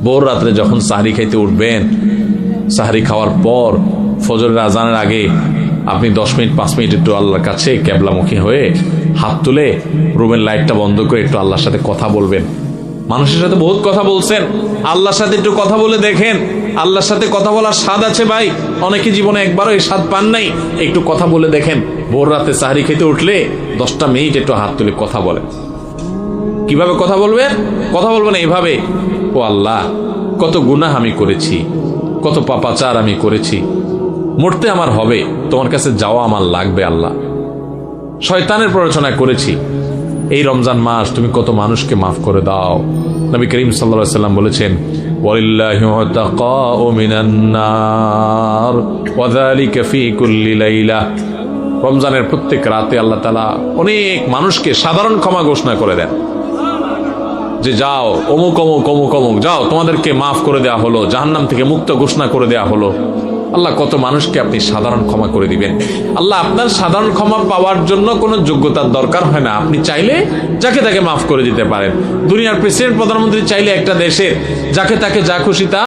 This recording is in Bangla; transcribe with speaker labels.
Speaker 1: ভোর রাত্রে যখন সাহরি খাইতে উঠবেন, সাহরি খাওয়ার পর ফজরের আজানের আগে আপনি 10 মিনিট 5 মিনিট একটু আল্লাহর কাছে ক্যাবলামুখী হয়ে হাত তুলে রুমের লাইটটা বন্ধ করে একটু আল্লাহর সাথে কথা বলবেন। মানুষের সাথে বহুত কথা বলছেন, আল্লাহর সাথে একটু কথা বলে দেখেন। আল্লাহর সাথে কথা বলার স্বাদ আছে ভাই, অনেকে জীবনে একবারও এই স্বাদ পান নাই। একটু কথা বলে দেখেন। ভোর রাতে সাহরি খেতে উঠলে 10টা মিনিট একটু হাত তুলে কথা বলেন। কিভাবে কথা বলবেন? কথা বলবেন এইভাবে, ও আল্লাহ, কত গুনাহ আমি করেছি, কত পাপাচার আমি করেছি, মরতে আমার হবে, তোমার কাছে যাওয়া আমার লাগবে আল্লাহ। শয়তানের প্ররোচনা করেছি, এই রমজান মাস তুমি কত মানুষকে মাফ করে দাও। নবী করিম সাল্লাল্লাহু আলাইহি ওয়াসাল্লাম বলেছেন, ওয়ালিল্লাহি উতাকাউ মিনান নার ওয়া যালিকা ফি কুল্লি লাইলা। রমজানের প্রত্যেক রাতে আল্লাহ তাআলা অনেক মানুষকে সাধারণ ক্ষমা ঘোষণা করে দেন, যে যাও অমুক অমুক অমুক অমুক, যাও তোমাদেরকে মাফ করে দেওয়া হলো, জাহান্নাম থেকে মুক্ত ঘোষণা করে দেওয়া হলো। আল্লাহ কত মানুষকে আপনি সাধারণ ক্ষমা করে দিবেন। আল্লাহ আপনার সাধারণ ক্ষমা পাওয়ার জন্য কোনো যোগ্যতার দরকার হয় না, আপনি চাইলে যাকে তাকে মাফ করে দিতে পারেন। দুনিয়ার প্রেসিডেন্ট প্রধানমন্ত্রী চাইলে একটা দেশের যাকে তাকে যা খুশি তা